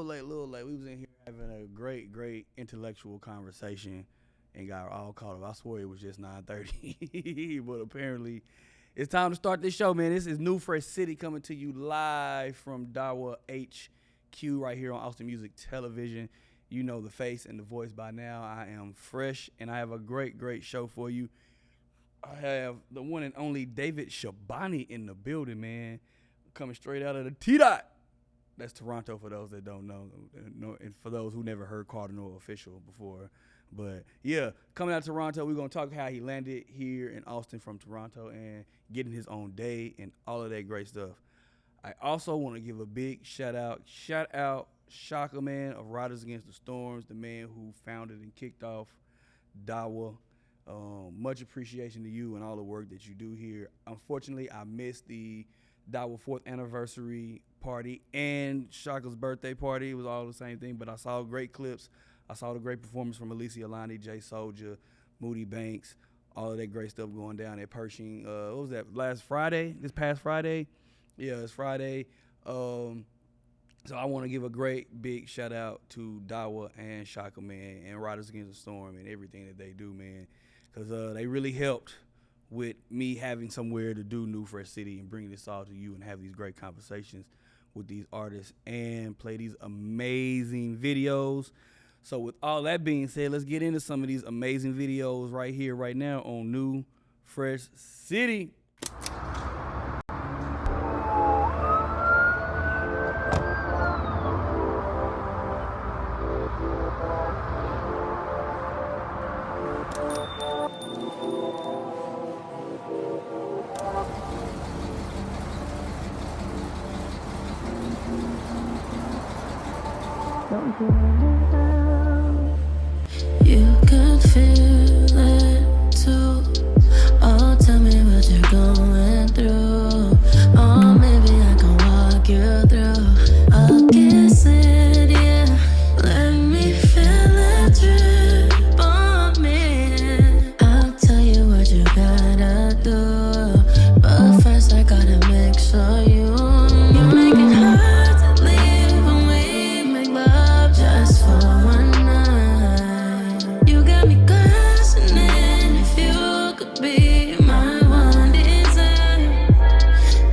late. We was in here having a great intellectual conversation and got all caught up. I swear it was just 9:30, but apparently it's time to start this show, man. This is New Fresh City coming to you live from Dawa HQ right here on Austin Music Television. You know the face and the voice by now. I am Fresh, and I have a great show for you. I have the one and only David Shabani in the building, man, coming straight out of the Teeta. That's Toronto for those that don't know, and for those who never heard Calderon official before. But yeah, coming out of Toronto, we're going to talk how he landed here in Austin from Toronto and getting his own day and all of that great stuff. I also want to give a big shout out Shaka, man, of Riders Against the Storms, the man who founded and kicked off Dawa. Much appreciation to you and all the work that you do here. Unfortunately, I missed the Dawa 4th anniversary party and Shaka's birthday party. It was all the same thing, but I saw great clips. I saw the great performance from Alicia Alani, Jay Soldier, Moody Banks, all of that great stuff going down at Pershing. What was that, this past Friday? Yeah, it's Friday. So I want to give a great big shout out to Dawa and Shaka, man, and Riders Against the Storm and everything that they do, man, because they really helped with me having somewhere to do New Fresh City and bring this all to you and have these great conversations with these artists and play these amazing videos. So with all that being said, let's get into some of these amazing videos right here, right now on New Fresh City. You could feel it too. Oh, tell me what you're going through. Oh, maybe I can walk you through. I'll kiss it, yeah. Let me feel it drip on me. I'll tell you what you gotta do, but first I gotta make sure you make it hard to leave when we make love just for one night. You got me questioning if you could be my one desire.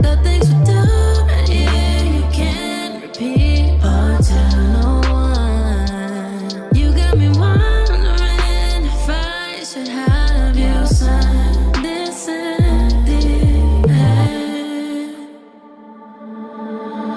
The things we do right here you can't repeat or tell no one. You got me wondering if I should have you sign this NDA.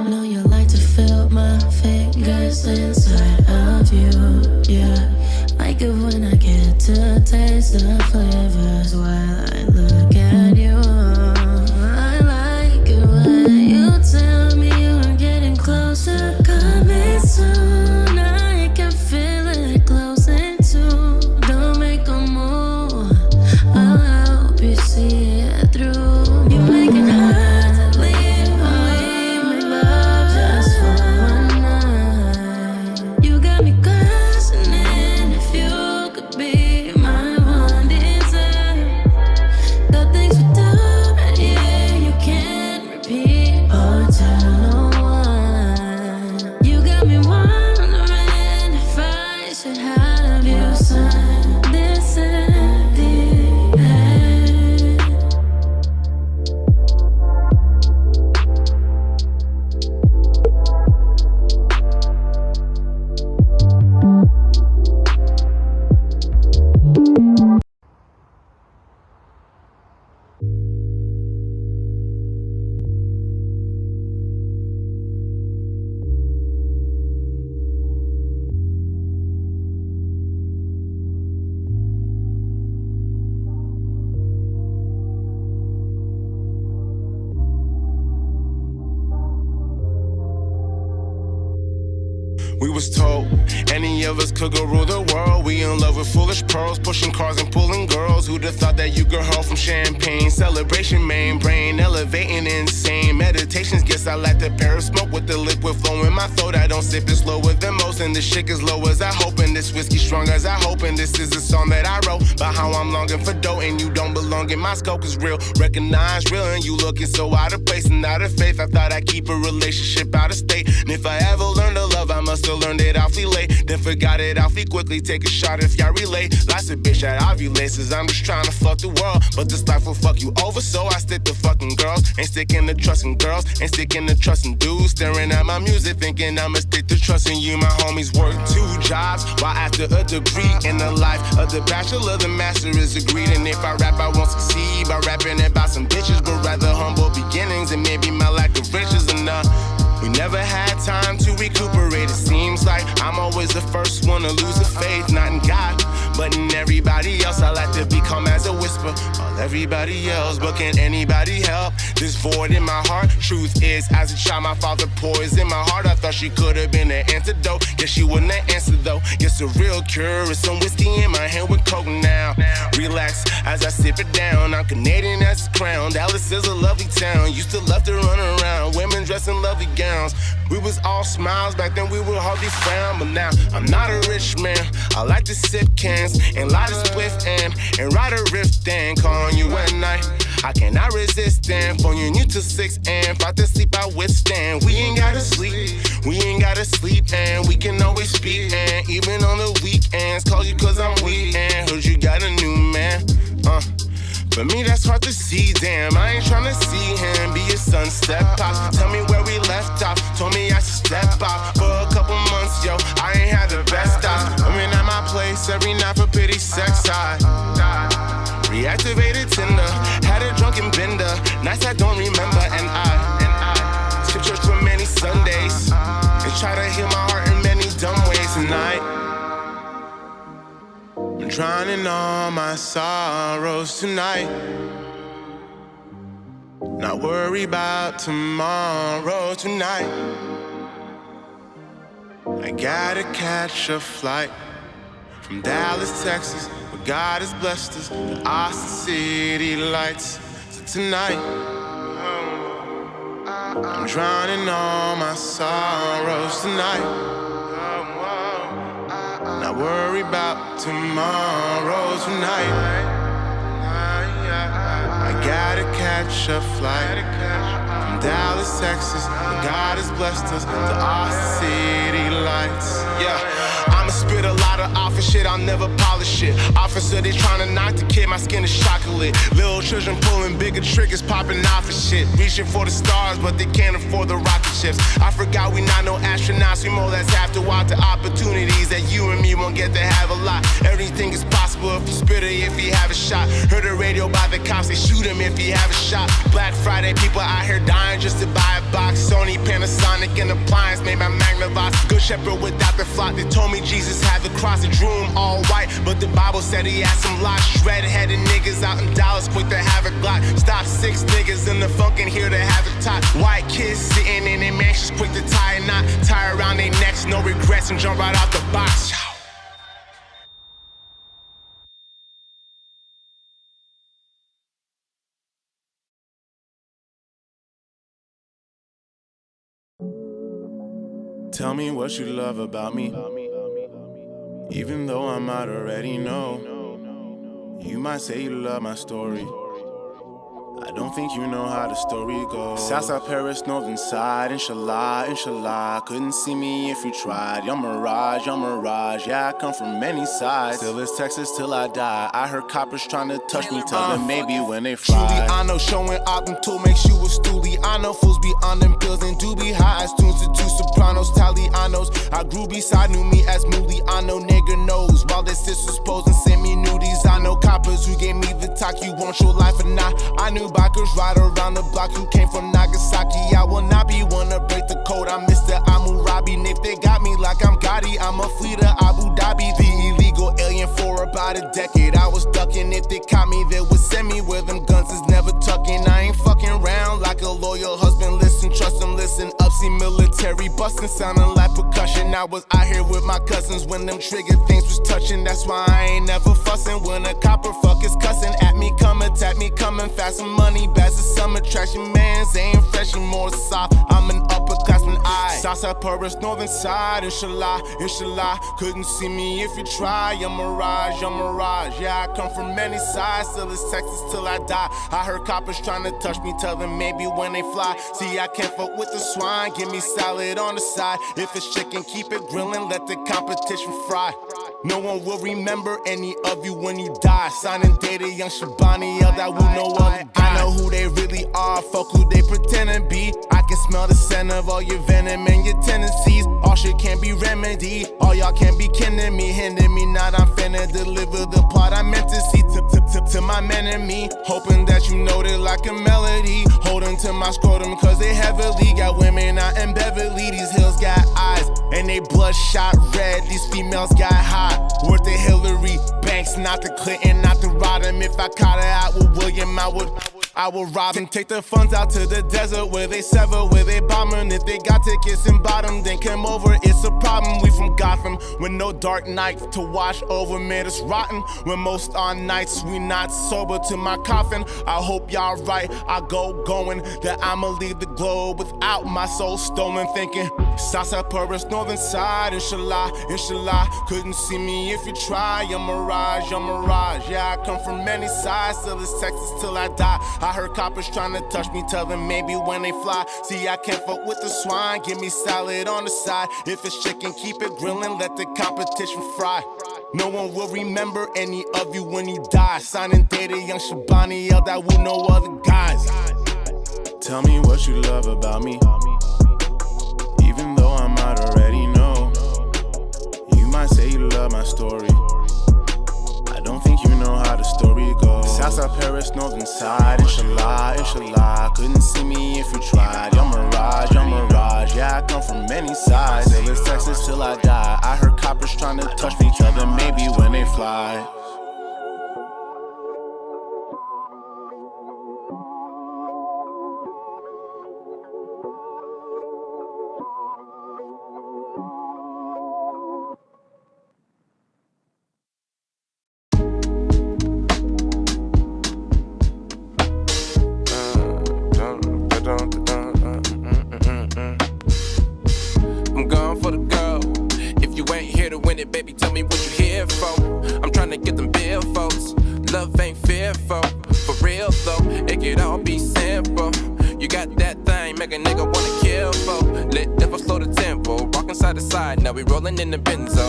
Know you like to feel my fingers inside of you, yeah. Like it when I get to taste the flavors while I look at you. I like it when you tell me you're getting closer. Coming soon, I can feel it closing too. Don't make a move, I'll help you see it through. You make it hard to leave when we make love just for one night. You got me questioning if you could be my one desire. The things we We was told any of us could go rule the world. We in love with foolish pearls, pushing cars and pulling girls. Who'd have thought that you could hurl from champagne? Celebration, main brain, elevating insane. Meditations, guess I like the pair of smoke with the liquid flow in my throat. I don't sip it slower than most, and this shit as low as I hope, and this whiskey strong as I hope. And this is a song that I wrote about how I'm longing for dough, and you don't belong in my scope. Cause real, recognize real, and you looking so out of place and out of faith. I thought I'd keep a relationship out of state, and if I ever learned to love, I must have learned it awfully late. Then forgot it awfully quickly. Take a shot if y'all relate. Life's a bitch that ovulates, cause I'm just trying to fuck the world, but this life will fuck you over, so I stick to fucking girls. Ain't sticking to trusting girls, ain't sticking to trusting dudes. Staring at my music, thinking I'ma stick to trusting you. My homies work 2 jobs, while after a degree in the life of the bachelor, the master is agreed. And if I rap, I won't succeed by rapping about some bitches, but rather humble beginnings, and maybe my lack of riches enough. We never had time to recuperate. It seems like I'm always the first one to lose the faith, not in God, but in everybody else. I like to be calm as a whisper, while everybody else. But can anybody help this void in my heart? Truth is, as a child, my father poisoned my heart. I thought she could have been an antidote. Guess she wouldn't have answered though. Guess the real cure is some whiskey in my hand with coke now. Relax as I sip it down. I'm Canadian as a crown. Dallas is a lovely town. Used to love to run around. Women dressed in lovely gowns. We was all smiles, back then we were hardly frown. But now I'm not a rich man. I like to sip cans and light a spliff and write a riff, then calling you at night. I cannot resist them. Phone you till 6 a.m. Fight to sleep, I withstand. We ain't gotta sleep, and we can always speak. And even on the weekends, call you cause I'm weak. And heard you got a new man. For me, that's hard to see, damn. I ain't tryna see him be a sunset pop. Tell me where we left off, told me I should step off. For a couple months, yo, I ain't had the best off. I'm in at my place every night for pity sex high. Reactivated Tinder, had a drunken bender. Nights I don't remember, and I skip church for many Sundays and try to heal my heart in many dumb ways. Tonight I'm drowning all my sorrows tonight. Not worry about tomorrow tonight. I gotta catch a flight from Dallas, Texas, where God has blessed us with Austin City lights. So tonight I'm drowning all my sorrows tonight. Not worry about tomorrow tonight. I gotta catch a flight from Dallas, Texas, where God has blessed us to Austin City lights. Yeah, I'ma spit a lot of office shit, I'll never polish it. Officer, they tryna knock the kid, my skin is chocolate. Little children pulling bigger triggers, popping off of shit. Reaching for the stars, but they can't afford the rocket ships. I forgot we not no astronauts, we more or less have to walk the opportunities that you and me won't get to have a lot. Everything is possible if you spit it, if you have a shot. Heard the radio by the cops, they shoot him if he have a shot. Black Friday, people out here dying just to buy a box. Sony, Panasonic, and appliance made by Magnavox. Good shepherd without the flock. They told me Jesus had the cross, they drew him all white, but the Bible said he had some locks. Red-headed niggas out in Dallas, quick to have a Glock. Stop 6 niggas in the funk and here to have a top. White kids sitting in their mansions, quick to tie a knot. Tie around their necks, no regrets, and jump right out the box. Tell me what you love about me, even though I might already know. You might say you love my story, I don't think you know how the story goes. Southside Paris, northern side, inshallah, inshallah. Couldn't see me if you tried. Young mirage, yeah, I come from many sides. Still it's Texas till I die. I heard coppers trying to touch me, tell them maybe when they fly. I know showing off them tool makes you a stoolie. I know fools be on them pills and do be high as tunes to 2 sopranos, Italianos. I grew beside, knew me as Mooley. I know nigga knows while their sisters pose and send me nudies. I know coppers who gave me the talk. You want your life or not? I knew bikers ride around the block who came from Nagasaki. I will not be one to break the code. I'm Mr. Amurabi. And if they got me like I'm Gotti, I'm a fleet of Abu Dhabi. The illegal alien for about a decade. I was ducking. If they caught me, they would send me where them guns is never tucking. I ain't fucking around like a loyal husband. Listen, trust him, listen up. See military cherry bustin', sounding like percussion. I was out here with my cousins when them trigger things was touching. That's why I ain't never fussin'. When a copper fuck is cussin' at me, come attack me, coming fast. Some money, bags of some attraction. Mans ain't fresh anymore, soft. I'm an upperclassman. Southside Paris, northern side. Inshallah, inshallah. Couldn't see me if you try. I'm mirage, I'm mirage. Yeah, I come from many sides. Still it's Texas till I die. I heard coppers trying to touch me, tell them maybe when they fly. See, I can't fuck with the swine. Give me salad on the side. If it's chicken, keep it grillin'. Let the competition fry. No one will remember any of you when you die. Signing data, young Shabani, that we know other guys. I know who they really are, fuck who they pretend to be. I can smell the scent of all your venom and your tendencies. All shit can't be remedied. All y'all can't be kidding me, hindering me not. I'm finna deliver the plot I meant to see to my men and me. Hoping that you know it like a melody. Holding to my scrotum cause they heavily got women out in Beverly. These hills got eyes and they bloodshot red. These females got hot. Worth the Hillary Banks, not the Clinton, not the Rodham. If I caught her out with William, I would rob him. Take the funds out to the desert where they sever, where they bombing. If they got tickets and bottom, then come over. It's a problem. We from Gotham with no dark night to wash over. Man, it's rotten. When most are nights, we not sober to my coffin. I hope y'all right. I going that I'ma leave the globe without my soul stolen. Thinking Southside Paris, northern side. Inshallah, inshallah. Couldn't see me if you try. I'm mirage, I'm mirage. Yeah, I come from many sides. Still it's Texas till I die. I heard coppers trying to touch me, tell them maybe when they fly. See, I can't fuck with the swine, give me salad on the side. If it's chicken, keep it grillin', let the competition fry. No one will remember any of you when you die. Signing data, young Shabani, that we know other guys. Tell me what you love about me, even though I might already know. You might say you love my story, I don't think you know how the story goes. Southside Paris, northern side. Inshallah, inshallah. Couldn't see me if you tried. You're mirage, you're mirage. Yeah, I come from many sides. Still it's Texas till I die. I heard coppers trying to touch me, tell them maybe when they fly. Baby, tell me what you here for. I'm trying to get them billfolds. Love ain't fearful. For real though, it could all be simple. You got that thing, make a nigga wanna kill for. Let devil slow the tempo. Rockin' side to side, now we rollin' in the benzo.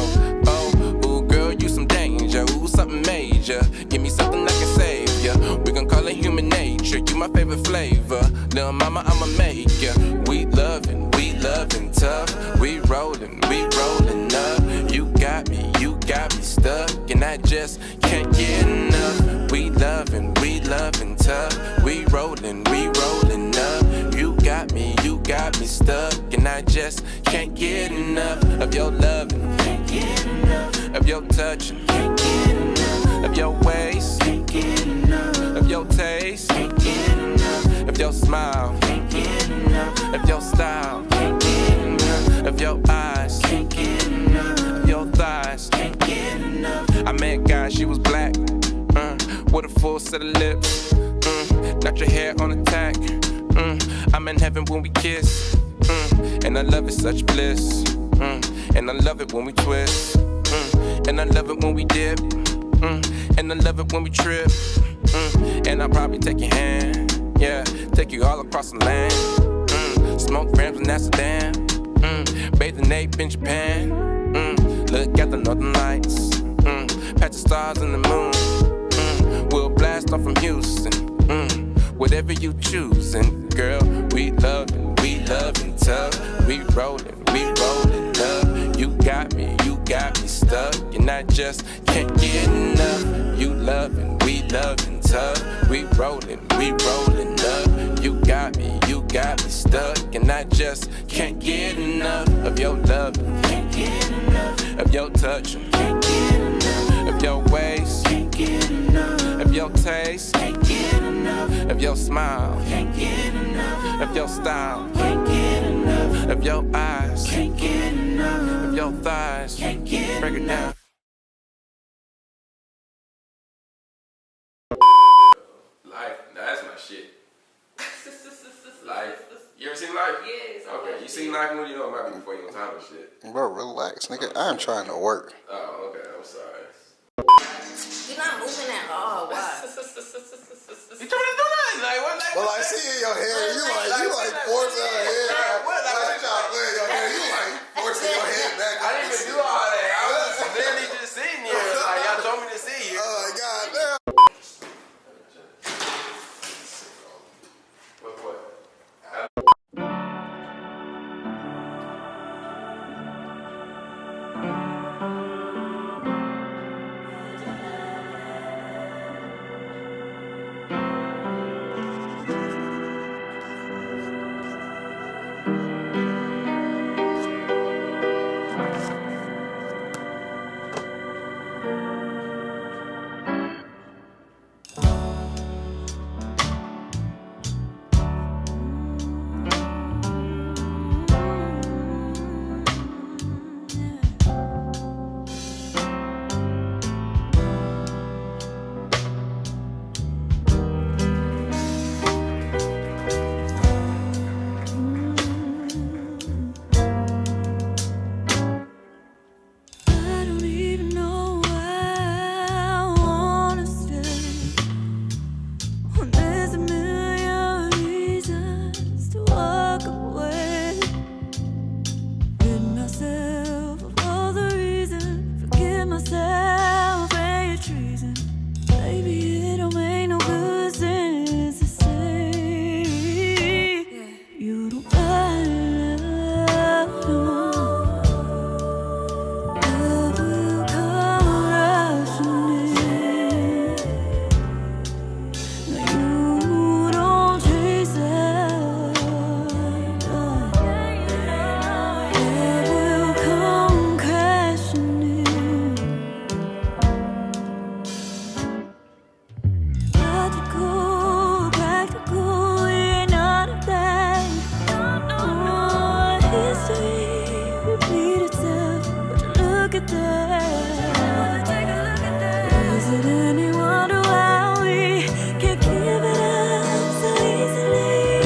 Oh, ooh, girl, you some danger. Ooh, something major. Give me something that can save ya. We gon' call it human nature. You my favorite flavor. Lil' mama, I'ma make ya. We lovin' tough. We rollin' up. You got me stuck, and I just can't get enough. We lovin' tough. We rollin' up. You got me stuck, and I just can't get enough of your lovin', can't get enough of your touchin', can't get enough of your waist, can't get enough of your taste, can't get enough of your smile, can't get enough of your style, can't get enough of your eyes, can't get enough of your thighs, can't get enough. I met God, she was black, with a full set of lips, not your hair on attack. I'm in heaven when we kiss, and I love it, such bliss, and I love it when we twist, and I love it when we dip, and I love it when we trip, and I'll probably take your hand, yeah, take you all across the land, smoke grams in Amsterdam, bathe in Ape in Japan, look at the northern lights, patch the stars and the moon, we'll blast off from Houston, whatever you choose, and girl, we lovin' tough. We rollin' up. You got me stuck, and I just can't get enough. You lovin', we lovin' tough. We rollin' up. You got me stuck, and I just can't get enough of your lovin', can't get enough of your touchin', can't get enough of your waist, can't get enough of your taste, can't get enough of your smile, can't get enough of your style, can't get enough of your eyes. Can't get enough of your thighs. Can't get break it down. Life, that's my shit. Life. You ever seen Life? Yes. Okay, you seen Life when you know it might be before you on time and shit. Bro, relax, nigga. I'm trying to work. Oh, okay, I'm sorry. You're not moving at all. Why? You trying to do that? Like what? Like, Well, I see in your hair, you like forcing your hair. What? Like you trying to play your hair? You like forcing your head back. I didn't even do all that. I was literally just sitting here. Like y'all told me to see you. Oh, goddamn. What? I don't even know why I wanna stay when there's a million reasons to walk away. Rid myself of all the reasons, forgive myself and your treason. Baby, it don't make no good sense to say you don't find love no more. Love will come rushing in. No, you don't chase love. Love will come crashing in. Logical, practical, we're not of that. History repeat itself, but you look at that. Is it any wonder why we can't give it up so easily?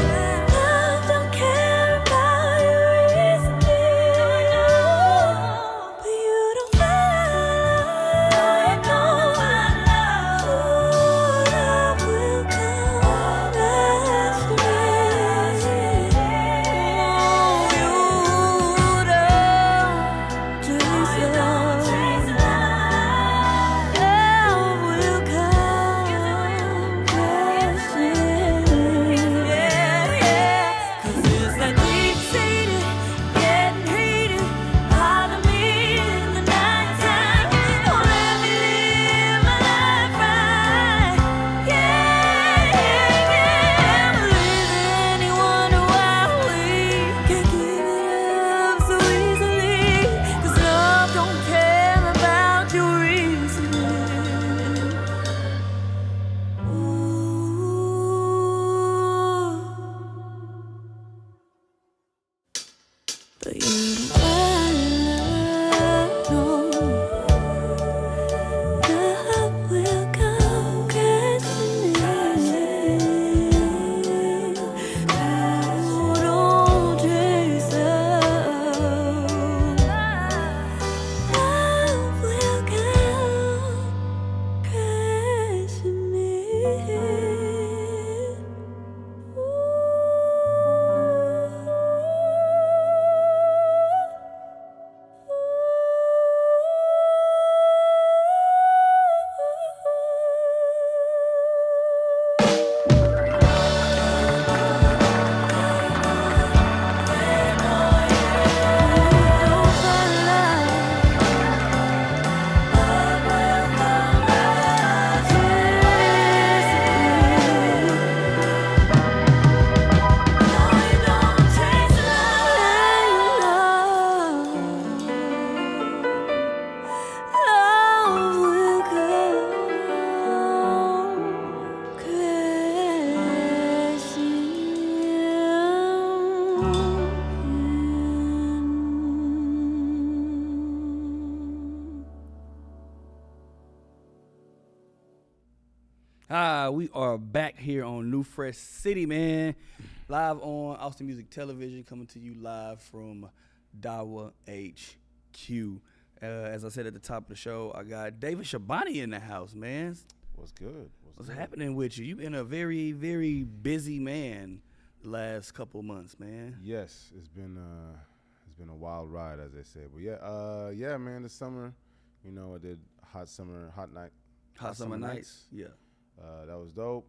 Love don't care about you recently, but you don't find love. Love will come rushing in. You don't chase love. Love will We are back here on New Fresh City, man. Live on Austin Music Television, coming to you live from Dawa HQ. As I said at the top of the show, I got David Shabani in the house, man. What's good? What's happening with you? You've been a very, very busy man the last couple of months, man. Yes, it's been a wild ride, as they say. But yeah, man. This summer, I did Hot Summer Nights. Yeah. That was dope.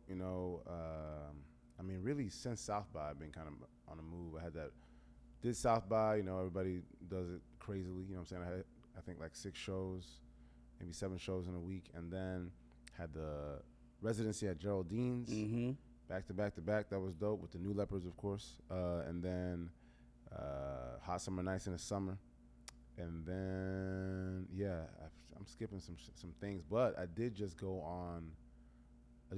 Really since South by, I've been kind of on the move. Did South by, everybody does it crazily. You know what I'm saying? I think like 6 shows, maybe 7 shows in a week, and then had the residency at Geraldine's, back to back to back. That was dope with the New Lepers, of course, and then Hot Summer Nights in the summer, and then I'm skipping some things, but I did just go on. I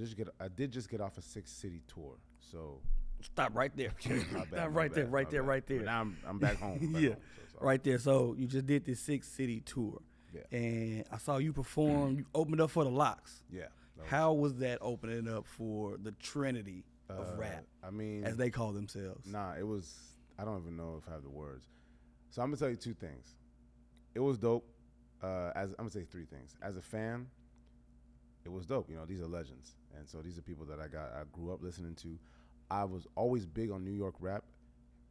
did just get off a 6-city tour, so stop right there. Stop right there. But now I'm back home. Right there. So you just did this 6-city tour, and I saw you perform. You opened up for the Locks. Yeah. How was that opening up for the Trinity of rap? As they call themselves. Nah, it was. I don't even know if I have the words. So I'm gonna tell you 2 things. It was dope. I'm gonna say 3 things. As a fan, it was dope. These are legends, and so these are people that I grew up listening to. I was always big on New York rap,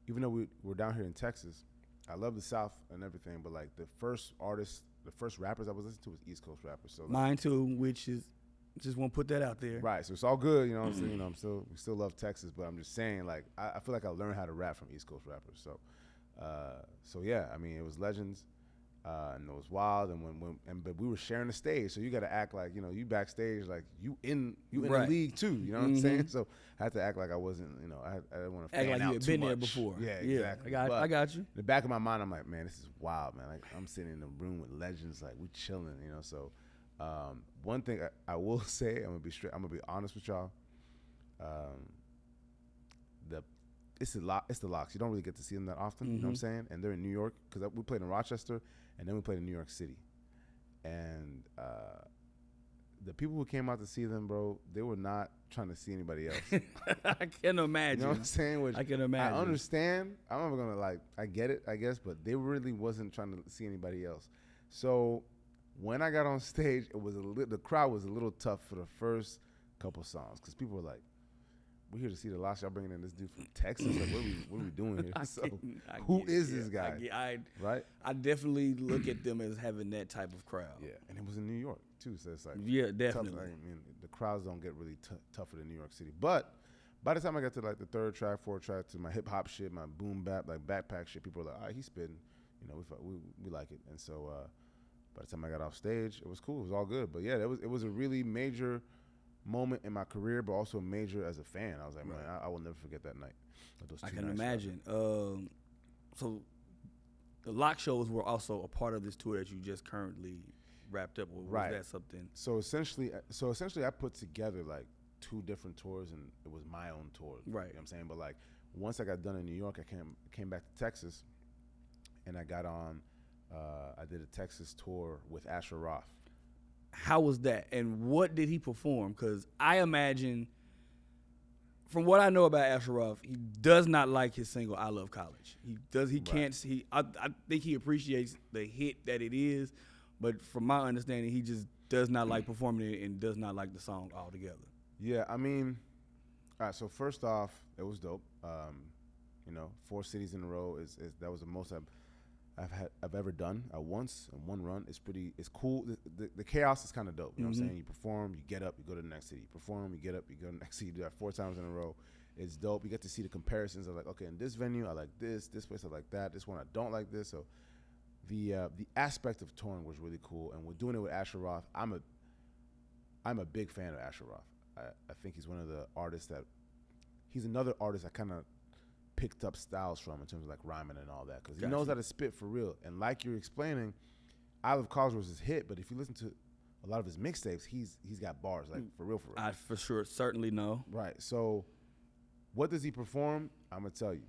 even though we're down here in Texas. I love the South and everything, but like the first rappers I was listening to was East Coast rappers. So mine too, which is just want to put that out there. Right, so it's all good. I'm saying, we still love Texas, but I'm just saying, like, I feel like I learned how to rap from East Coast rappers. So yeah, it was legends. And it was wild, but we were sharing the stage, so you got to act like you backstage, like you in the league too. You know what I'm saying? So I had to act like I wasn't, I didn't want to act like you had been there before. Yeah, exactly. I got you. In the back of my mind, I'm like, man, this is wild, man. Like I'm sitting in a room with legends, like we chilling, So one thing I will say, I'm gonna be honest with y'all. It's the Locks. You don't really get to see them that often. You know what I'm saying? And they're in New York because we played in Rochester. And then we played in New York City. And the people who came out to see them, bro, they were not trying to see anybody else. I can imagine. You know what I'm saying? I can imagine. I understand. I'm never going to, I get it, I guess, but they really wasn't trying to see anybody else. So when I got on stage, the crowd was a little tough for the first couple songs because people were like, we're here to see the Locks. Y'all bringing in this dude from Texas. Like, what are we doing here? So, who is this guy? Right? I definitely look at them as having that type of crowd. Yeah, and it was in New York too, so it's like definitely. Tough. The crowds don't get really tougher than New York City. But by the time I got to like the 3rd track, 4th track, to my hip hop shit, my boom bap, like backpack shit, people were like, all right, he's spitting. We like it. And so by the time I got off stage, it was cool. It was all good. But yeah, it was a really major moment in my career, but also major as a fan. I was like, man, I will never forget that night. I can imagine. So the Lock shows were also a part of this tour that you just currently wrapped up, or was that something? So essentially, I put together like 2 different tours, and it was my own tour. Right. You know what I'm saying? But like once I got done in New York, I came back to Texas, and I got on. I did a Texas tour with Asher Roth. How was that, and what did he perform? Because I imagine, from what I know about Asher Roth, he does not like his single "I Love College." I think he appreciates the hit that it is, but from my understanding, he just does not like performing it and does not like the song altogether. Yeah, all right. So first off, it was dope. 4 cities in a row that was the most I've ever done at once in one run. It's cool. The chaos is kind of dope. You know what I'm saying? You perform, you get up, you go to the next city. You perform, you get up, you go to the next city. You do that 4 times in a row. It's dope. You get to see the comparisons of like, okay, in this venue I like this place I like that, this one I don't like this. So the aspect of touring was really cool, and we're doing it with Asher Roth. I'm a big fan of Asher Roth. I think he's one of the artists he's another artist I kind of picked up styles from in terms of like rhyming and all that, because he knows how to spit for real. And like you're explaining, I Love College was his hit, but if you listen to a lot of his mixtapes, he's got bars, like for real. I for sure certainly know. Right. So what does he perform? I'm gonna tell you.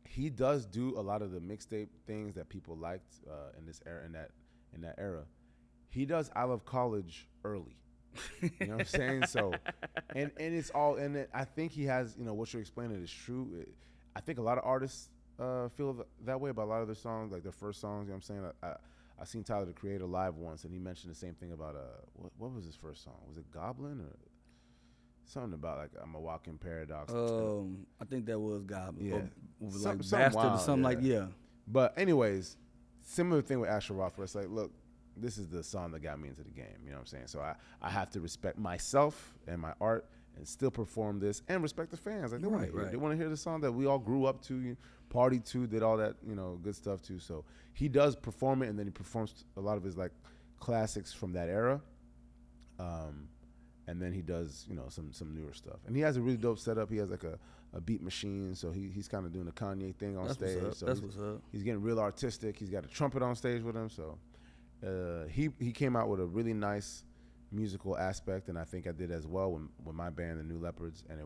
He does do a lot of the mixtape things that people liked in this era, in that era. He does I Love College early. You know what I'm saying? So, and it's all, and I think he has, what you're explaining is true. I think a lot of artists feel that way about a lot of their songs, like their first songs. You know what I'm saying? I seen Tyler, the Creator, live once, and he mentioned the same thing about what was his first song? Was it Goblin or something about like I'm a walking paradox? I think that was Goblin. Yeah, like Bastard wild, or something like yeah. But anyways, similar thing with Asher Roth, where it's like, look, this is the song that got me into the game. You know what I'm saying? So I have to respect myself and my art and still perform this and respect the fans. Like they want to hear the song that we all grew up to, partied to, did all that, good stuff too. So he does perform it, and then he performs a lot of his like classics from that era. And then he does, some newer stuff. And he has a really dope setup. He has like a beat machine, so he's kind of doing the Kanye thing on stage. So That's what's up. He's getting real artistic. He's got a trumpet on stage with him. So he came out with a really nice musical aspect, and I think I did as well with my band, the New Leopards, and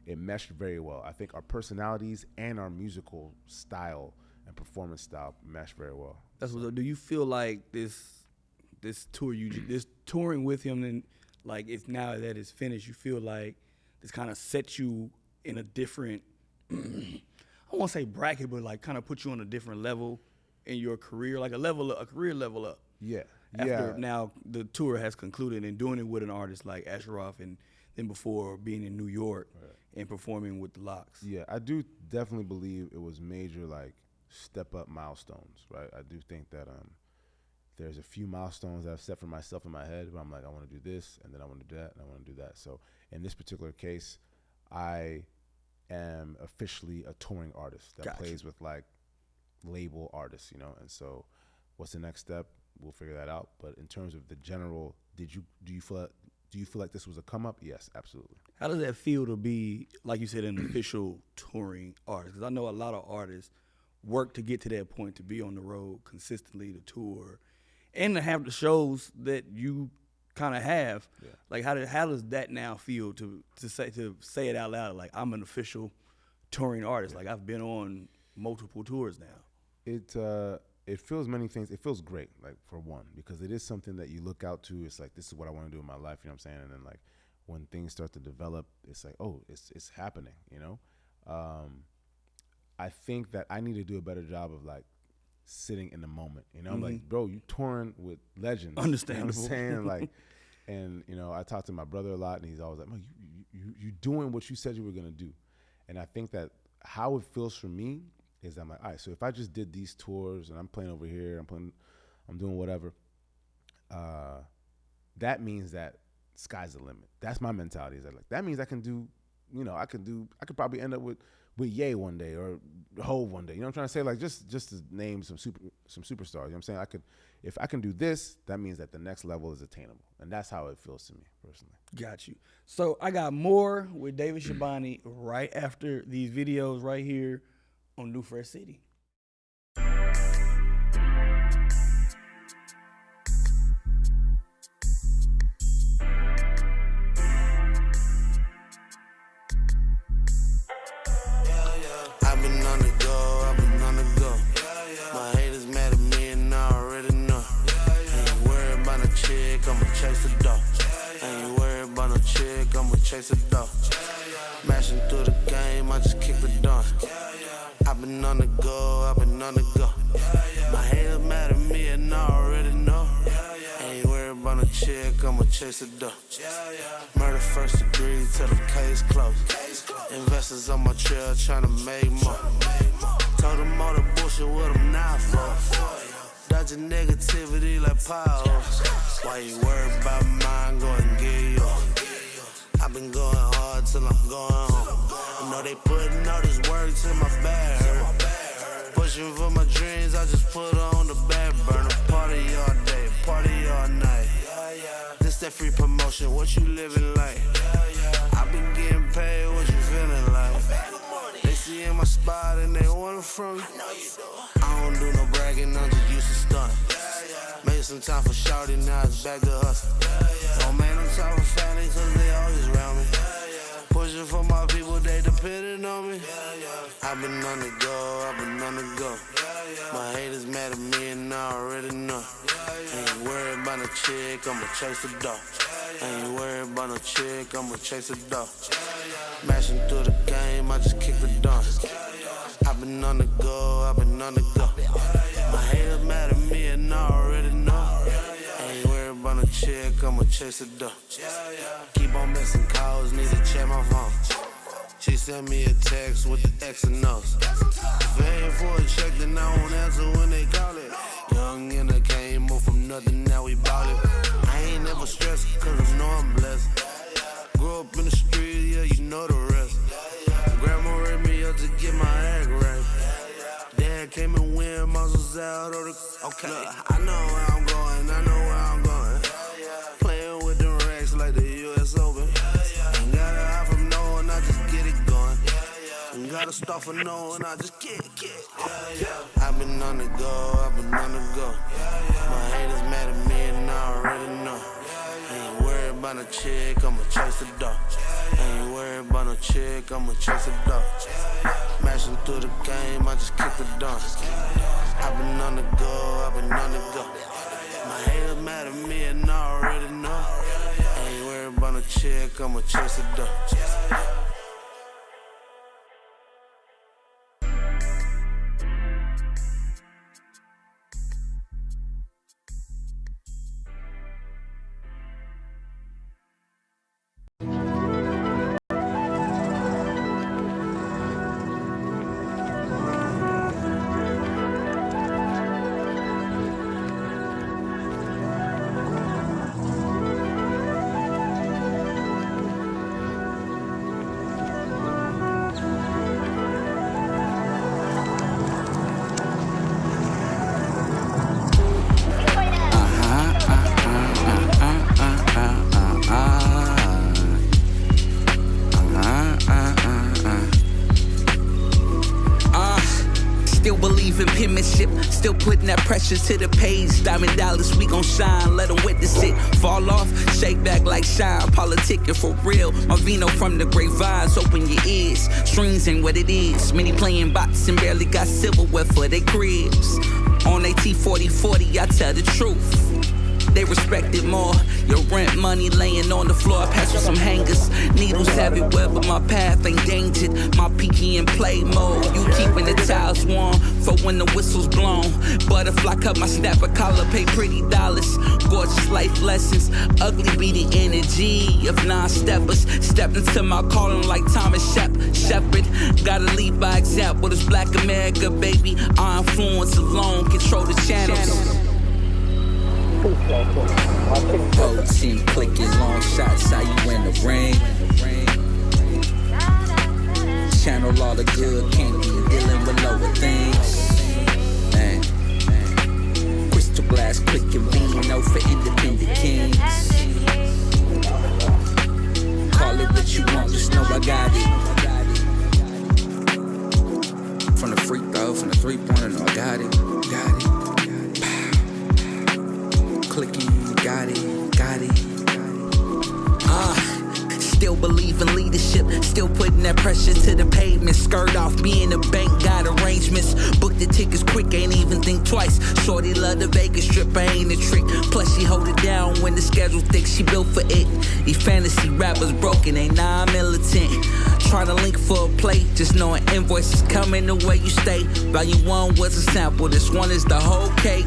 it meshed very well. I think our personalities and our musical style and performance style meshed very well. That's what's up. Do you feel like this tour, this touring with him, and like if now that it's finished, you feel like this kind of sets you in a different, I don't want to say bracket, but like kind of put you on a different level in your career, like a career level up. Yeah. After now the tour has concluded, and doing it with an artist like Asher Roth, and then before being in New York and performing with the Locks. Yeah, I do definitely believe it was major like step up milestones, right? I do think that there's a few milestones that I've set for myself in my head where I'm like, I want to do this, and then I want to do that, and I want to do that. So in this particular case, I am officially a touring artist that plays with like label artists, and so what's the next step? We'll figure that out. But in terms of the general, do you feel like this was a come up? Yes, absolutely. How does that feel to be, like you said, an official touring artist? Because I know a lot of artists work to get to that point, to be on the road consistently, to tour, and to have the shows that you kind of have. Yeah. Like how does that now feel to say it out loud? Like I'm an official touring artist. Like I've been on multiple tours now. It feels many things. It feels great, like for one, because it is something that you look out to. It's like, this is what I want to do in my life, you know what I'm saying? And then like when things start to develop, it's like, oh, it's happening, I think that I need to do a better job of like sitting in the moment, like, bro, you touring with legends. Understandable. You know what I'm saying? Like, and I talk to my brother a lot, and he's always like, man, you doing what you said you were gonna do. And I think that how it feels for me is I'm like, all right, so if I just did these tours and I'm playing over here, I'm doing whatever, that means that sky's the limit. That's my mentality. Is that means I can do, I could probably end up with Ye one day or Hove one day. You know what I'm trying to say? Like just to name some superstars. You know what I'm saying? If I can do this, that means that the next level is attainable. And that's how it feels to me personally. Got you. So I got more with David Shabani right after these videos right here on New Fresh City. Chase a dog. Mashing through the game, I just kick the dawn. I've been on the go, My haters mad at me and I already know. Ain't worried about no chick, I'ma chase a dog. Murder first degree till the case closed. Investors on my trail trying to make more. Told them all the bullshit what I'm not for. Dodging negativity like potholes. Why you worried about mine? Go and get yours. I've been going hard till I'm going home. I know they putting all this work till my back hurt. Pushing for my dreams, I just put on the back burner. Party all day, party all night. This that free promotion, what you living like? I've been getting paid, what you feeling like? They see in my spot and they want it from me. I don't do no bragging, I'm just used to stunt. Made some time for shouty, now it's back to hustle. Oh man, I'm talking family cause they always around me. Pushing for my people, they depending on me. I've been on the go, My haters mad at me and I already know. Ain't worried about no chick, I'ma chase the dog. Ain't worried about no chick, I'ma chase a dog. Mashing through the game, I just kick the dunk. I've been on the go, I've been on the go. My haters mad at me and I already know. Ain't worried about no chick, I'ma chase a dog. Keep on missing calls, need to check my phone. She sent me a text with the X and O's. If it ain't for a check, then I won't answer when they call it. Young and I came move from nothing, now we bought it. I ain't never stressed, cause I know I'm blessed. Grew up in the street, yeah, you know the rest. Grandma raised me up to get my act right. Dad came and went, muscles out of the... Okay, look, I know where I'm going, I know where I'm going. Playing with them racks like the US Open. Ain't gotta hide from no one, I just get it going. Ain't gotta start for no one, I just get it. I've been on the go, I've been on the go. My haters mad at me and I already know. Ain't worried about no chick, I'ma chase the dog. Ain't worried about no chick, I'ma chase the dog. Mashing through the game, I just kick the dunk. I've been on the go, I've been on the go. My haters mad at me and I already know. Ain't worried about no chick, I'ma chase the dog. Still putting that pressure to the page. Diamond dollars, we gon' shine. Let them witness it. Fall off, shake back like shine. Politicking for real. My vino from the grapevines. Open your ears. Strings ain't what it is. Many playing bots and barely got silverware for their cribs. On they T4040, I tell the truth. They respect it more. Your rent money laying on the floor. Pass with some hangers. Needles everywhere, but my path ain't dangered. My peaky in play mode. You keeping the towels warm for when the whistle's blown. Butterfly cut my snapper collar, pay pretty dollars. Gorgeous life lessons. Ugly be the energy of non-steppers. Stepped into my calling like Thomas Shepard. Gotta lead by example. This Black America, baby. Our influence alone control the channels. Whole team clicking long shots, how you in the ring. Channel all the good, can't be dealing with lower things. Man. Crystal glass clicking vino for independent kings. Call it what you want, just know I got it. From the free throw, from the three-pointer, no, I got it. Clicking, got it. Still believe in leadership, still putting that pressure to the pavement. Skirt off, be in the bank, got arrangements. Book the tickets quick, ain't even think twice. Shorty love the Vegas strip, I ain't a trick. Plus she hold it down when the schedule thick, she built for it. These fantasy rappers broken, ain't non-militant. Try to link for a plate, just knowing invoices coming the way you stay. Value 1 was a sample, this one is the whole cake.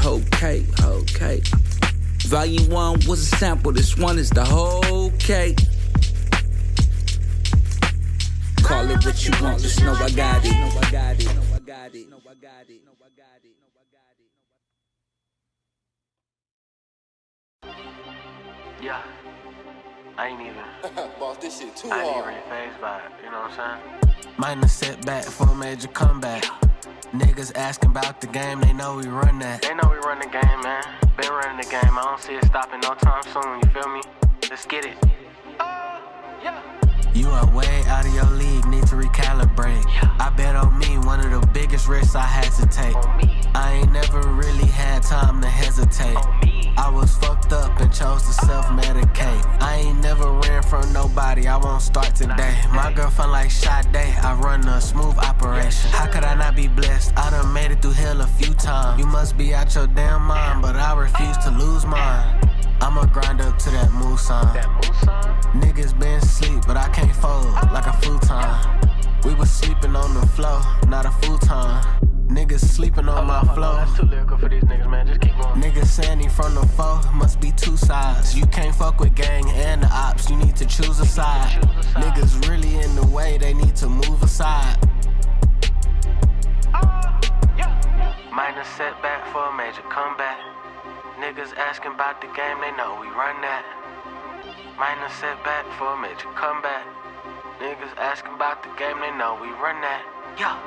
Okay. Volume 1 was a sample, this one is the whole cake. Call it what you want, just know I got it. Yeah, I ain't even. Boss, this shit too I ain't even hard. really phased by it, you know what I'm saying? Minor setback for a major comeback. Niggas asking about the game, they know we run that. They know we run the game, man. Been running the game, I don't see it stopping no time soon, you feel me? Let's get it. Yeah. You are way out of your league, need to recalibrate. I bet on me, one of the biggest risks I had to take. I ain't never really had time to hesitate. I was fucked up and chose to self-medicate. I ain't never ran from nobody, I won't start today. My girlfriend like Sade, I run a smooth operation. How could I not be blessed? I done made it through hell a few times. You must be out your damn mind, but I refuse to lose mine. I'ma grind up to that Musan. Niggas been sleep, but I can't fold like a futon. We was sleeping on the floor, not a futon. Niggas sleeping on my floor. That's too lyrical for these niggas, man. Just keep going. Niggas sandy from the foe, must be two sides. You can't fuck with gang and the ops, you need to choose a side. Niggas really in the way, they need to move aside. Minor setback for a major comeback. Niggas asking about the game, they know we run that. Minor setback for a major comeback. Niggas asking about the game, they know we run that. Yeah.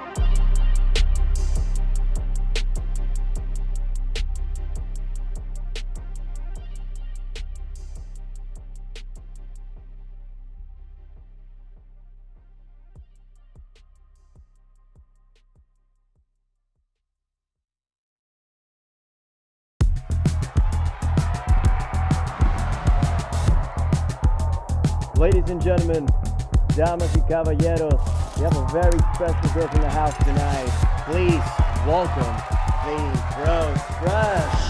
Ladies and gentlemen, damas y caballeros, we have a very special guest in the house tonight. Please welcome TheBrosFresh.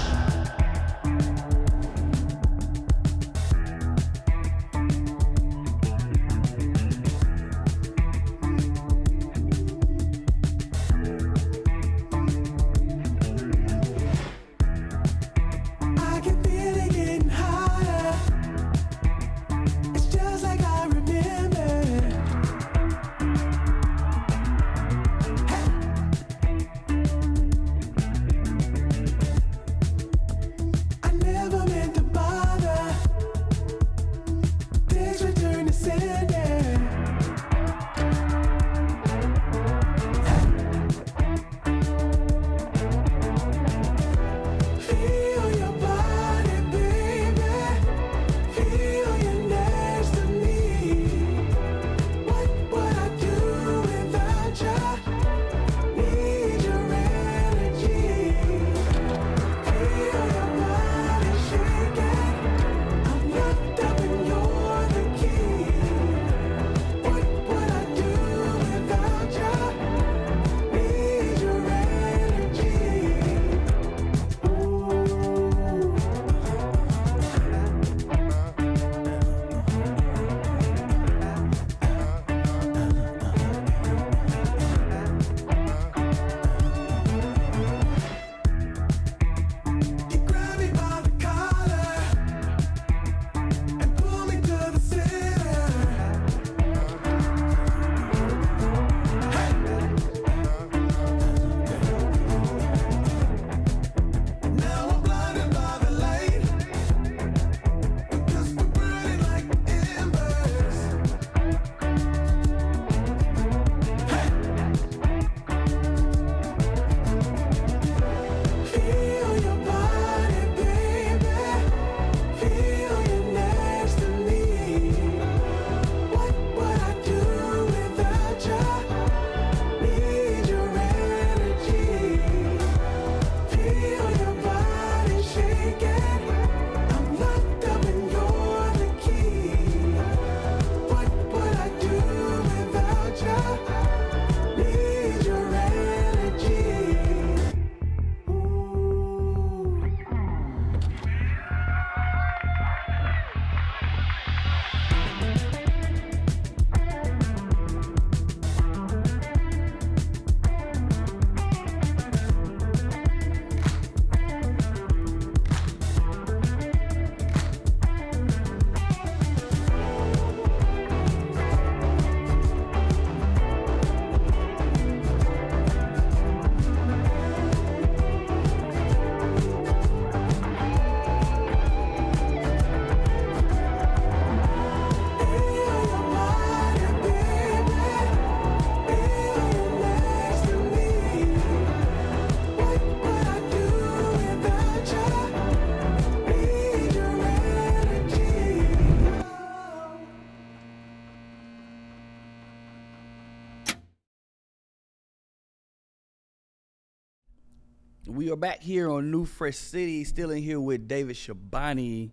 We are back here on New Fresh City, still in here with David Shabani.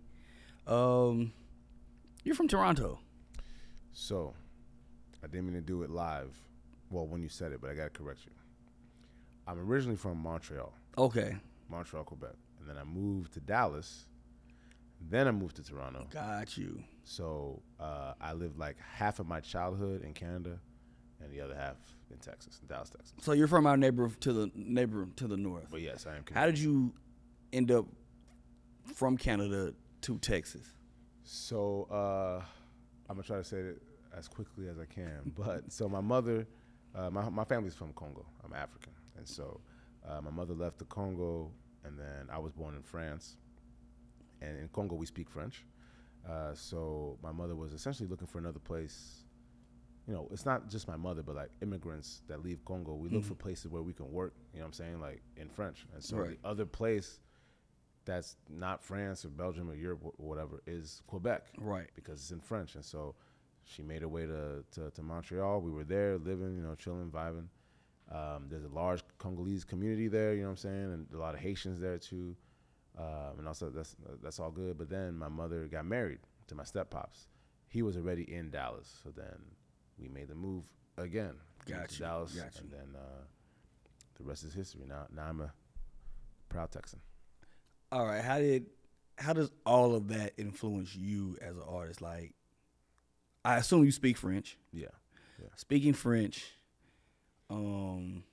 You're from Toronto. So, I didn't mean to do it live. Well, when you said it, but I got to correct you. I'm originally from Montreal. Okay. Montreal, Quebec. And then I moved to Dallas. Then I moved to Toronto. Got you. So I lived like half of my childhood in Canada, and the other half in Texas, in Dallas, Texas. So you're from our neighbor to the north. But yes, I am Canadian. How did you end up from Canada to Texas? So I'm gonna try to say it as quickly as I can. But so my mother, my family's from Congo. I'm African, and so my mother left the Congo, and then I was born in France. And in Congo, we speak French. So my mother was essentially looking for another place. You know, it's not just my mother, but like immigrants that leave Congo, we look for places where we can work, you know what I'm saying, like in French. And so the other place that's not France or Belgium or Europe or whatever is Quebec. Right. Because it's in French. And so she made her way to Montreal. We were there living, you know, chilling, vibing. There's a large Congolese community there, you know what I'm saying, and a lot of Haitians there too. And also that's all good. But then my mother got married to my step-pops. He was already in Dallas. So then we made the move again to Dallas. And then the rest is history. Now I'm a proud Texan. All right. How does all of that influence you as an artist? Like, I assume you speak French. Yeah. Speaking French, growing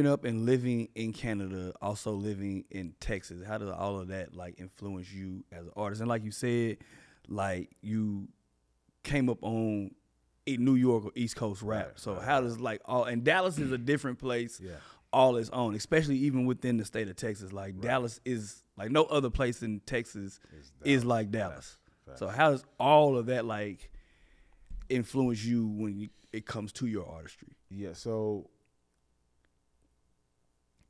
up and living in Canada, also living in Texas. How does all of that like influence you as an artist? And like you said, like you came up on New York or East Coast rap. So how does like and Dallas is a different place. Yeah. All its own, especially even within the state of Texas. Like Dallas is like no other place in Texas is like Dallas. Facts. So how does all of that like influence you when it comes to your artistry? Yeah, so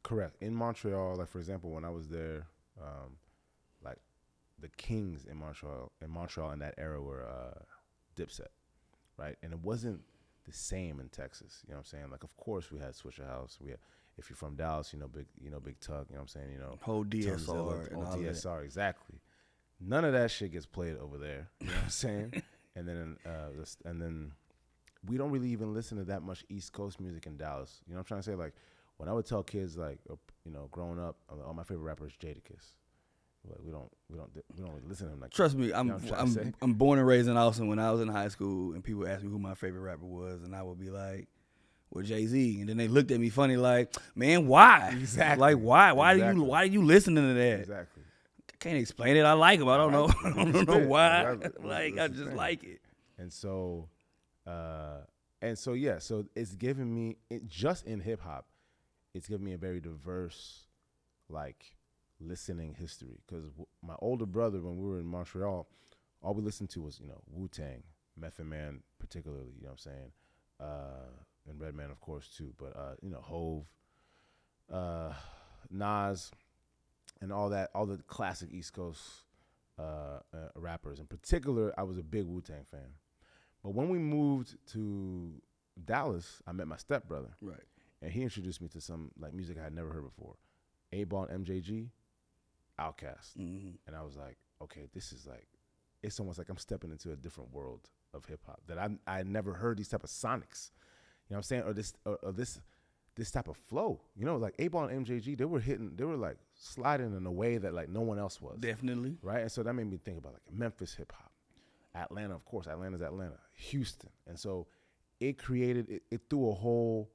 correct. In Montreal, like for example, when I was there, like the kings in Montreal in that era were Dipset, right? And it wasn't the same in Texas. You know what I'm saying? Like of course we had Swisher House. We had, if you're from Dallas, you know Big Tuck, you know what I'm saying? You know, whole DSR and all DSR, that. exactly. None of that shit gets played over there. You know what I'm saying? And then we don't really even listen to that much East Coast music in Dallas. You know what I'm trying to say? Like when I would tell kids like, you know, growing up, oh, my favorite rapper is Jadakiss. Like we don't really listen to him like. Trust me, you know I'm born and raised in Austin. When I was in high school, and people asked me who my favorite rapper was, and I would be like, "Well, Jay-Z," and then they looked at me funny, like, "Man, why? Exactly. Like, why Exactly. why are you listening to that?" Exactly. I can't explain it. I like him. I don't know. I don't know why. Like I just like it. And so yeah. So it's given me just in hip hop, it's given me a very diverse, like, listening history. Because my older brother, when we were in Montreal, all we listened to was, you know, Wu-Tang, Method Man particularly, you know what I'm saying? And Redman, of course, too. But, you know, Hove, Nas, and all the classic East Coast rappers. In particular, I was a big Wu-Tang fan. But when we moved to Dallas, I met my stepbrother. Right. And he introduced me to some, like, music I had never heard before. 8-Ball and MJG, Outkast. Mm-hmm. And I was like, okay, this is like, it's almost like I'm stepping into a different world of hip hop that I had never heard these type of sonics. You know what I'm saying? Or this type of flow. You know, like 8-Ball and MJG, they were like sliding in a way that like no one else was. Definitely. Right? And so that made me think about like Memphis hip hop. Atlanta, of course. Atlanta's Atlanta. Houston. And so it threw a whole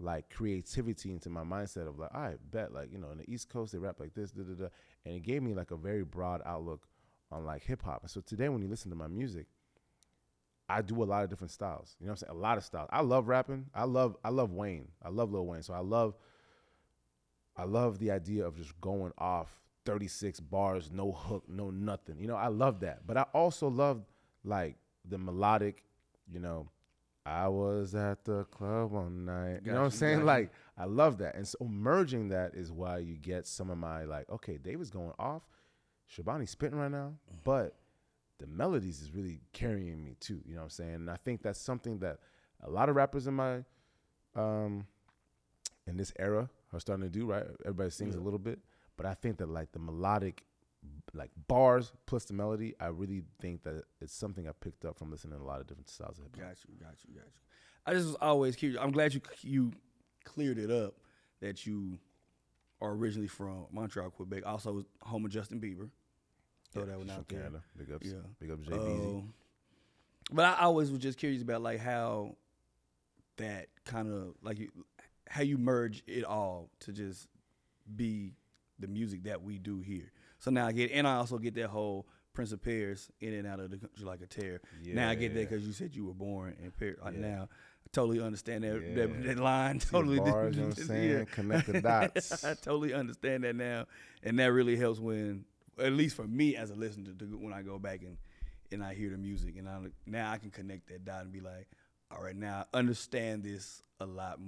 like creativity into my mindset of like, I bet, like, you know, in the East Coast they rap like this, and it gave me like a very broad outlook on like hip hop. And so today when you listen to my music, I do a lot of different styles. You know what I'm saying? A lot of styles. I love rapping. I love Wayne. I love Lil Wayne. So I love the idea of just going off 36 bars, no hook, no nothing. You know, I love that. But I also love like the melodic, you know, I was at the club one night. You know what I'm saying? Like, I love that. And so merging that is why you get some of my, like, okay, David's going off. Shabani's spitting right now. But the melodies is really carrying me too. You know what I'm saying? And I think that's something that a lot of rappers in my, in this era are starting to do, right? Everybody sings a little bit. But I think that, like, the melodic, like, bars plus the melody, I really think that it's something I picked up from listening to a lot of different styles of hip hop. Got you. I just was always curious. I'm glad you cleared it up that you are originally from Montreal, Quebec. Also, home of Justin Bieber. Throw that one out there. Canada. Big ups. Yeah. Big ups, JBZ. But I always was just curious about like how that kind of like how you merge it all to just be the music that we do here. So now I also get that whole Prince of Paris in and out of the country like a tear. Yeah, now I get that because you said you were born in Paris. Now I totally understand that line. Totally, bars, you know what I'm saying? Connect the dots. I totally understand that now, and that really helps when, at least for me as a listener, when I go back and I hear the music, and now I can connect that dot and be like, all right, now I understand this a lot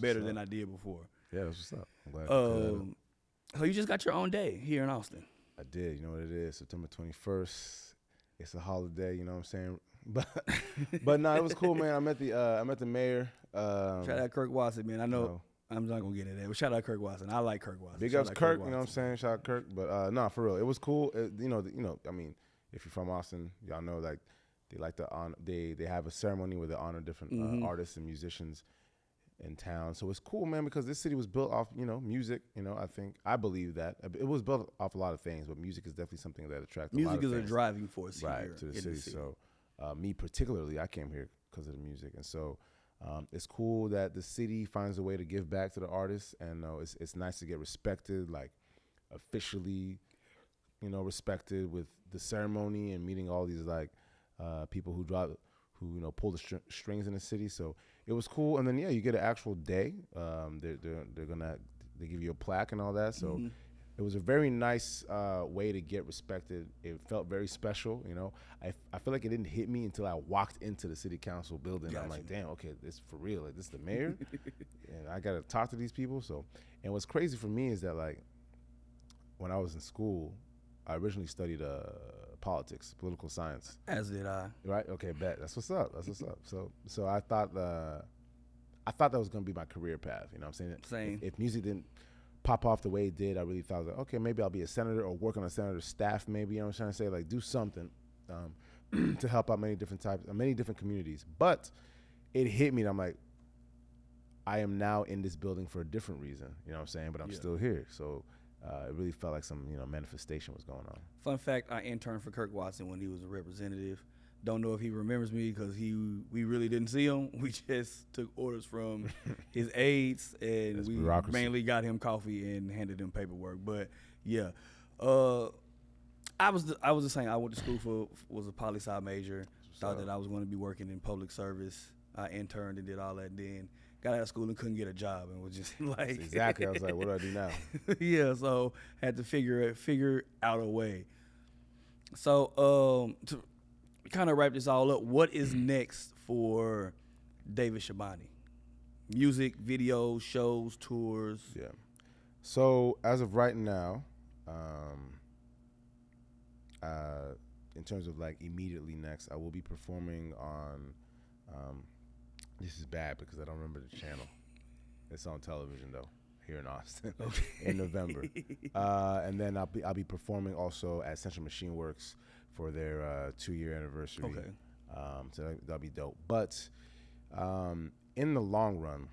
better than I did before. Yeah, that's what's up. I'm glad. So you just got your own day here in Austin. I did. You know what it is? September 21st. It's a holiday. You know what I'm saying? But no, it was cool, man. I met the mayor. Shout out Kirk Watson, man. I know I'm not gonna get into that, but shout out Kirk Watson. I like Kirk Watson. Big ups Kirk. You know what I'm saying? Shout out Kirk. But no, for real, it was cool. You know. I mean, if you're from Austin, y'all know like they like to honor. They have a ceremony where they honor different artists and musicians in town. So it's cool, man, because this city was built off, music. I believe that. It was built off a lot of things, but music is definitely something that attracts a lot of Music is fans. a driving force here to the in city. the city. So me particularly, I came here because of the music. And so it's cool that the city finds a way to give back to the artists. And it's nice to get respected, like officially, respected with the ceremony and meeting all these like people who pull the strings in the city. So it was cool. And then you get an actual day. They give you a plaque and all that. So it was a very nice way to get respected. It felt very special. I feel like it didn't hit me until I walked into the city council building. Gotcha. I'm like, damn, okay, this for real. Like, this is the mayor, and I got to talk to these people. So, and what's crazy for me is that like when I was in school, I originally studied politics, political science. As did I. Right? Okay, bet. That's what's up. So I thought that was gonna be my career path. You know what I'm saying? Same. If music didn't pop off the way it did, I really thought like, okay, maybe I'll be a senator or work on a senator's staff. Maybe, you know what I'm trying to say, like do something to help out many different communities. But it hit me, and I'm like, I am now in this building for a different reason. You know what I'm saying? But I'm still here. So. It really felt like some, manifestation was going on. Fun fact: I interned for Kirk Watson when he was a representative. Don't know if he remembers me because we really didn't see him. We just took orders from his aides, and we mainly got him coffee and handed him paperwork. But yeah, I was the same. I went to school was a poli-sci major. Thought that I was going to be working in public service. I interned and did all that. Then got out of school and couldn't get a job and was just like exactly. I was like, what do I do now? Yeah, so had to figure out a way. So to kind of wrap this all up, what is next for David Shabani? Music, videos, shows, tours. Yeah. So as of right now, in terms of like immediately next, I will be performing on. This is bad because I don't remember the channel. It's on television though, here in Austin, in November. And then I'll be performing also at Central Machine Works for their 2-year anniversary. Okay. So that'll be dope. But in the long run,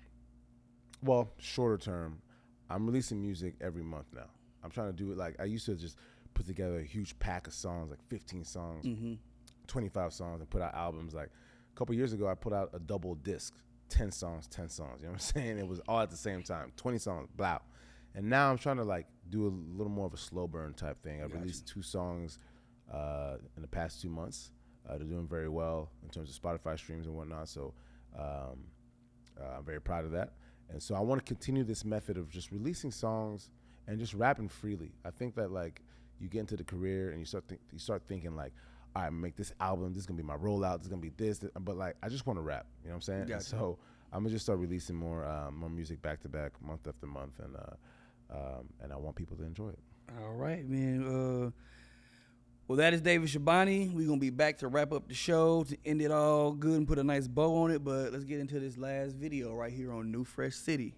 well, shorter term, I'm releasing music every month now. I'm trying to do it like I used to just put together a huge pack of songs, like 15 songs, 25 songs, and put out albums like. A couple years ago, I put out a double disc, 10 songs. You know what I'm saying? It was all at the same time, 20 songs, blah. And now I'm trying to like do a little more of a slow burn type thing. I've released 2 songs in the past 2 months. They're doing very well in terms of Spotify streams and whatnot. So I'm very proud of that. And so I want to continue this method of just releasing songs and just rapping freely. I think that like you get into the career and you start thinking like, all right, I'm gonna make this album. This is gonna be my rollout. This is gonna be this. But like, I just want to rap. You know what I'm saying? Gotcha. So I'm gonna just start releasing more music back to back, month after month, and I want people to enjoy it. All right, man. Well, that is David Shabani. We're gonna be back to wrap up the show to end it all good and put a nice bow on it. But let's get into this last video right here on New Fresh City.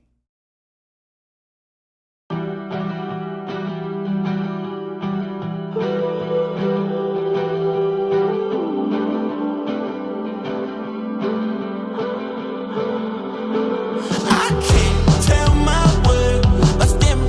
I can't tell my word, but stand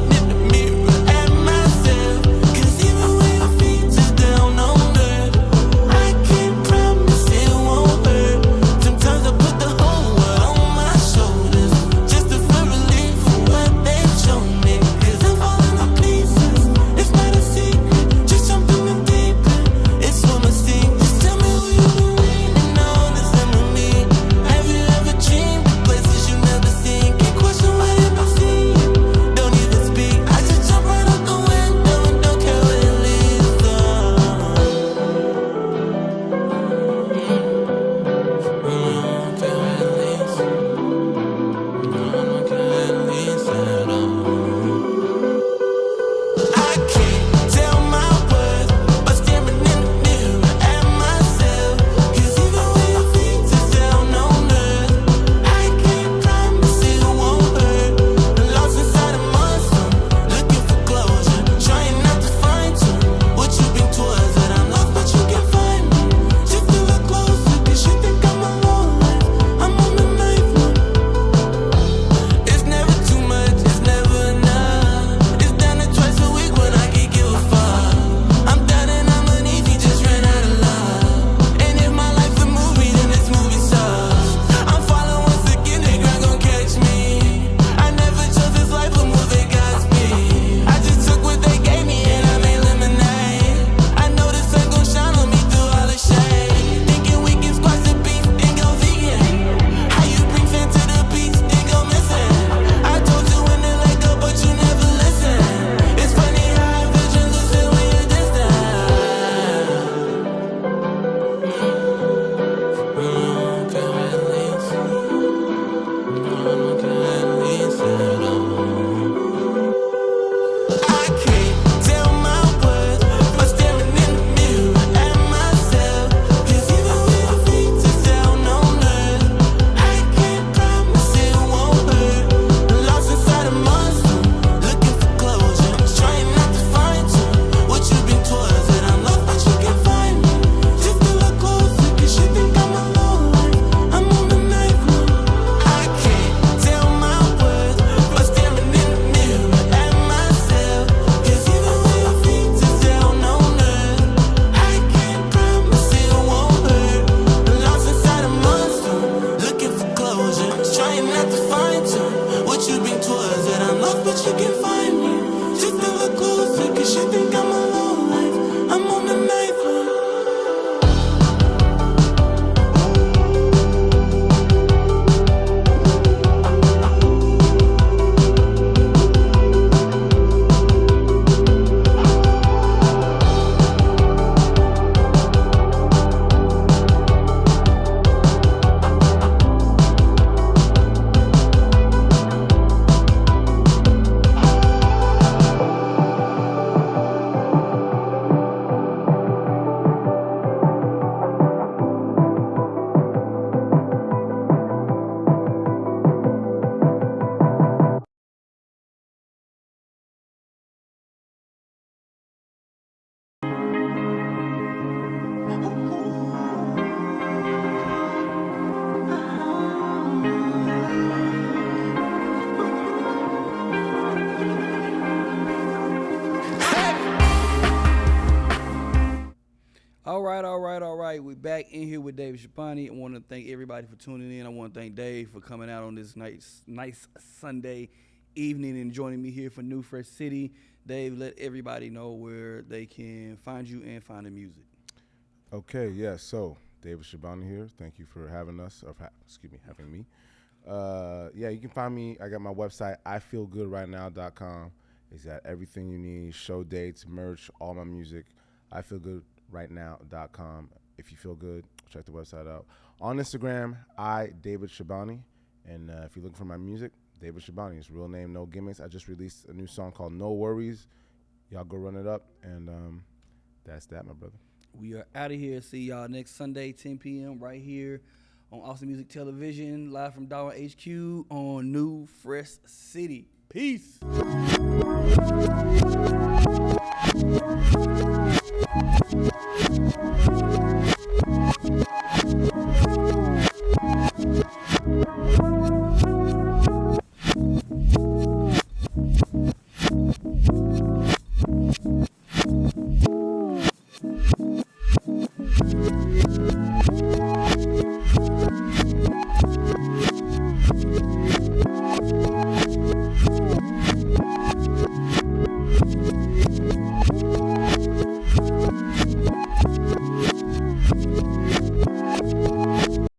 right. We're back in here with David Shabani. I want to thank everybody for tuning in. I want to thank Dave for coming out on this nice Sunday evening and joining me here for New Fresh City. Dave, let everybody know where they can find you and find the music. Okay, yeah, so David Shabani here. Thank you for having us, having me. Yeah, you can find me. I got my website, ifeelgoodrightnow.com. It's got everything you need, show dates, merch, all my music. ifeelgoodrightnow.com. If you feel good, check the website out. On Instagram, David Shabani. And if you're looking for my music, David Shabani. It's real name, no gimmicks. I just released a new song called No Worries. Y'all go run it up. And that's that, my brother. We are out of here. See y'all next Sunday, 10 p.m. right here on Awesome Music Television, live from Dollar HQ on New Fresh City. Peace.